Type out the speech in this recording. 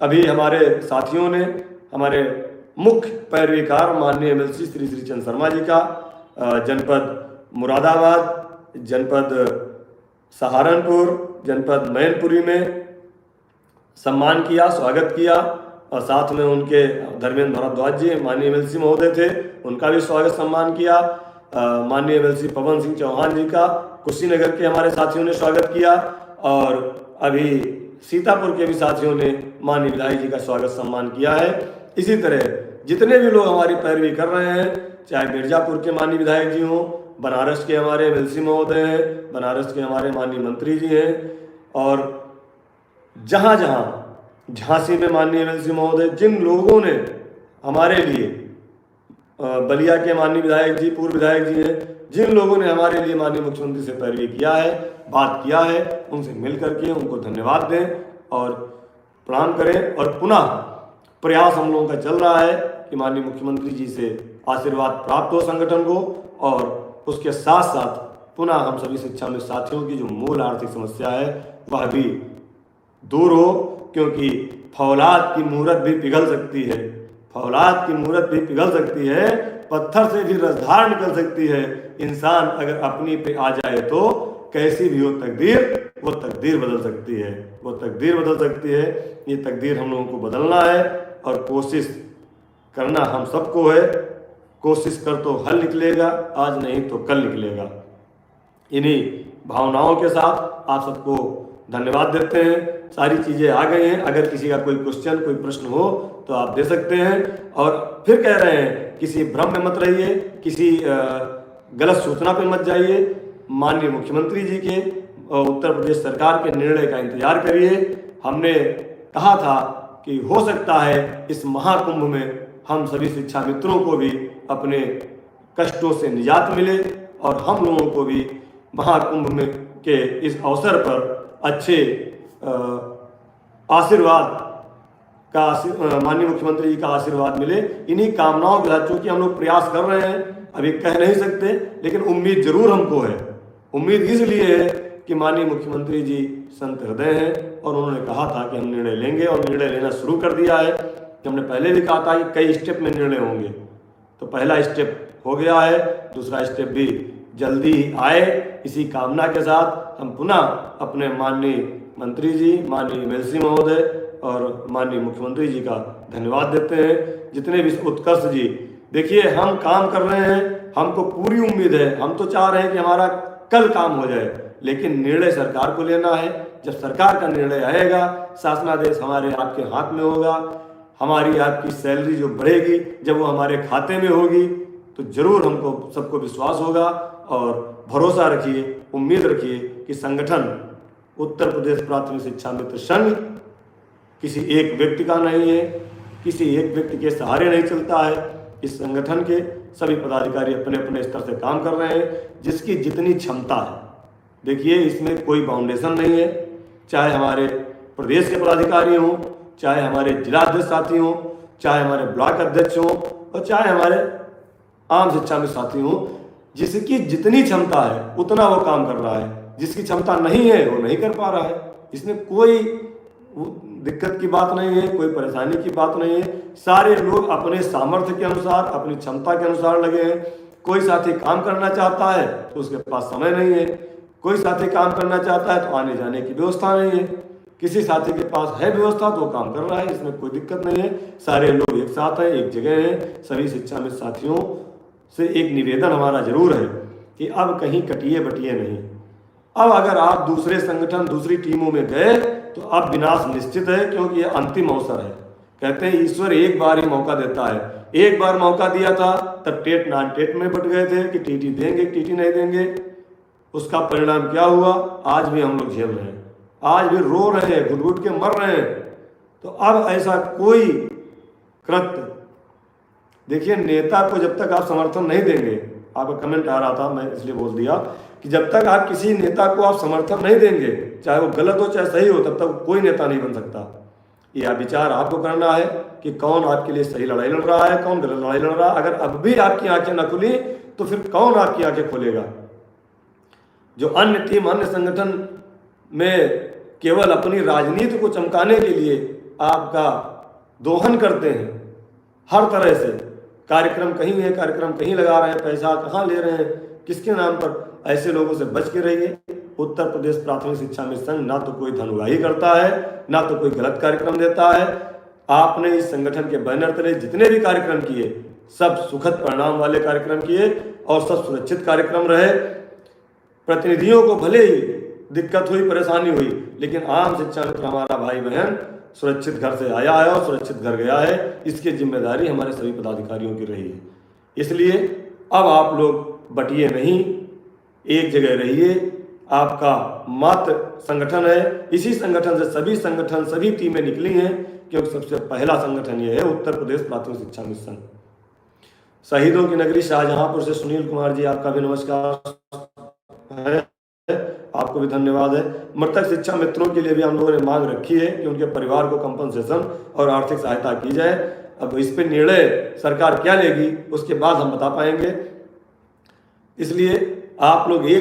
अभी हमारे साथियों ने, हमारे मुख्य पैरवीकार माननीय एमएलसी श्री चंद शर्मा जी का जनपद मुरादाबाद, जनपद सहारनपुर, जनपद मैनपुरी में सम्मान किया, स्वागत किया। और साथ में उनके धर्मेंद्र भारद्वाज जी माननीय एमएलसी महोदय थे, उनका भी स्वागत सम्मान किया। माननीय एमएलसी पवन सिंह चौहान जी का कुशीनगर के हमारे साथियों ने स्वागत किया। और अभी सीतापुर के भी साथियों ने माननीय विधायक जी का स्वागत सम्मान किया है। इसी तरह जितने भी लोग हमारी पैरवी कर रहे हैं, चाहे मिर्जापुर के माननीय विधायक जी हों, बनारस के हमारे एमएलसी महोदय हैं, बनारस के हमारे माननीय मंत्री जी हैं, और जहाँ जहाँ झांसी में माननीय एमएलसी महोदय, जिन लोगों ने हमारे लिए, बलिया के माननीय विधायक जी, पूर्व विधायक जी हैं, जिन लोगों ने हमारे लिए माननीय मुख्यमंत्री से पैरवी किया है, बात किया है, उनसे मिल करके उनको धन्यवाद दें और प्रणाम करें। और पुनः प्रयास हम लोगों का चल रहा है कि माननीय मुख्यमंत्री जी से आशीर्वाद प्राप्त हो संगठन को, और उसके साथ साथ पुनः हम सभी शिक्षा में साथियों की जो मूल आर्थिक समस्या है वह भी दूर हो, क्योंकि फौलाद की मूरत भी पिघल सकती है, फौलाद की मूरत भी पिघल सकती है, पत्थर से भी रसधार निकल सकती है। इंसान अगर अपनी पे आ जाए तो कैसी भी हो तकदीर, वो तकदीर बदल सकती है, वो तकदीर बदल सकती है। ये तकदीर हम लोगों को बदलना है और कोशिश करना हम सबको है। कोशिश कर तो हल निकलेगा, आज नहीं तो कल निकलेगा। इन्हीं भावनाओं के साथ आप सबको धन्यवाद देते हैं। सारी चीज़ें आ गई हैं, अगर किसी का कोई क्वेश्चन, कोई प्रश्न हो तो आप दे सकते हैं। और फिर कह रहे हैं, किसी भ्रम में मत रहिए, किसी गलत सूचना पे मत जाइए। माननीय मुख्यमंत्री जी के और उत्तर प्रदेश सरकार के निर्णय का इंतजार करिए। हमने कहा था कि हो सकता है इस महाकुंभ में हम सभी शिक्षा मित्रों को भी अपने कष्टों से निजात मिले और हम लोगों को भी महाकुंभ में के इस अवसर पर अच्छे आशीर्वाद का, माननीय मुख्यमंत्री जी का आशीर्वाद मिले। इन्हीं कामनाओं के साथ, चूंकि हम लोग प्रयास कर रहे हैं, अभी कह नहीं सकते, लेकिन उम्मीद जरूर हमको है। उम्मीद इसलिए है कि माननीय मुख्यमंत्री जी संत हृदय हैं और उन्होंने कहा था कि हम निर्णय लेंगे, और निर्णय लेना शुरू कर दिया है। कि हमने पहले भी कहा था कि कई स्टेप में निर्णय होंगे, तो पहला स्टेप हो गया है, दूसरा स्टेप भी जल्दी आए। इसी कामना के साथ हम पुनः अपने माननीय मंत्री जी, माननीय एमएलसी महोदय और माननीय मुख्यमंत्री जी का धन्यवाद देते हैं। जितने भी उत्कर्ष जी, देखिए हम काम कर रहे हैं, हमको पूरी उम्मीद है, हम तो चाह रहे हैं कि हमारा कल काम हो जाए, लेकिन निर्णय सरकार को लेना है। जब सरकार का निर्णय आएगा, शासनादेश हमारे आपके हाथ में होगा, हमारी आपकी सैलरी जो बढ़ेगी, जब वो हमारे खाते में होगी, तो जरूर हमको सबको विश्वास होगा। और भरोसा रखिए, उम्मीद रखिए कि संगठन उत्तर प्रदेश प्राथमिक शिक्षा मित्र संघ किसी एक व्यक्ति का नहीं है, किसी एक व्यक्ति के सहारे नहीं चलता है। इस संगठन के सभी पदाधिकारी अपने अपने स्तर से काम कर रहे हैं, जिसकी जितनी क्षमता है। देखिए, इसमें कोई बाउंडेशन नहीं है, चाहे हमारे प्रदेश के पदाधिकारी हों, चाहे हमारे जिलाध्यक्ष साथी हों, चाहे हमारे ब्लॉक अध्यक्ष हों, और चाहे हमारे आम शिक्षा में साथी हों। जिसकी जितनी क्षमता है उतना वो काम कर रहा है, जिसकी क्षमता नहीं है वो नहीं कर पा रहा है। इसमें कोई दिक्कत की बात नहीं है, कोई परेशानी की बात नहीं है। सारे लोग अपने सामर्थ्य के अनुसार, अपनी क्षमता के अनुसार लगे हैं। कोई साथी काम करना चाहता है तो उसके पास समय नहीं है, कोई साथी काम करना चाहता है तो आने जाने की व्यवस्था नहीं है, किसी साथी के पास है व्यवस्था तो वो काम कर रहा है, इसमें कोई दिक्कत नहीं है। सारे लोग एक साथ हैं, एक जगह हैं। सभी शिक्षा में साथियों से एक निवेदन हमारा जरूर है कि अब कहीं कटिए बटिए नहीं। अब अगर आप दूसरे संगठन, दूसरी टीमों में गए तो अब विनाश निश्चित है, क्योंकि ये अंतिम अवसर है। कहते हैं ईश्वर एक बार ही मौका देता है। एक बार मौका दिया था तब टेट नॉन टेट में बट गए थे कि टीटी देंगे, टीटी नहीं देंगे। उसका परिणाम क्या हुआ, आज भी हम लोग झेल रहे हैं, आज भी रो रहे हैं, घुट घुट के मर रहे हैं। तो अब ऐसा कोई कृत्य, देखिए नेता को जब तक आप समर्थन नहीं देंगे, आपका कमेंट आ रहा था मैं इसलिए बोल दिया कि जब तक आप किसी नेता को आप समर्थन नहीं देंगे, चाहे वो गलत हो चाहे सही हो, तब तक कोई नेता नहीं बन सकता। यह विचार आपको करना है कि कौन आपके लिए सही लड़ाई लड़ रहा है, कौन गलत लड़ाई लड़ रहा है। अगर अब भी आपकी आंखें न खुली तो फिर कौन आपकी आंखें खोलेगा। जो अन्य टीम, अन्य संगठन में केवल अपनी राजनीति को चमकाने के लिए आपका दोहन करते हैं हर तरह से। कार्यक्रम कहीं है, कार्यक्रम कहीं लगा रहे हैं, पैसा कहाँ ले रहे हैं, किसके नाम पर, ऐसे लोगों से बच के रहिए। उत्तर प्रदेश प्राथमिक शिक्षा मिशन ना तो कोई धन उगाही करता है, ना तो कोई गलत कार्यक्रम देता है। आपने इस संगठन के बैनर तले जितने भी कार्यक्रम किए सब सुखद परिणाम वाले कार्यक्रम किए और सब सुरक्षित कार्यक्रम रहे। प्रतिनिधियों को भले ही दिक्कत हुई, परेशानी हुई, लेकिन आम शिक्षा मित्र हमारा भाई बहन सुरक्षित घर से आया है और सुरक्षित घर गया है। इसकी जिम्मेदारी हमारे सभी पदाधिकारियों की रही है। इसलिए अब आप लोग बटिए नहीं, एक जगह रहिए। आपका मात्र संगठन है, इसी संगठन से सभी संगठन, सभी टीमें निकली हैं, क्योंकि सबसे पहला संगठन ये है उत्तर प्रदेश प्राथमिक शिक्षा मिशन। शहीदों की नगरी शाहजहांपुर से सुनील कुमार जी, आपका भी नमस्कार है, आपको भी धन्यवाद है। मृतक शिक्षा मित्रों के लिए भी हम लोगों ने मांग रखी है कि उनके परिवार को कंपनसेशन और आर्थिक सहायता की जाए। अब इस पर निर्णय सरकार क्या लेगी उसके बाद हम बता पाएंगे। इसलिए आप लोग एक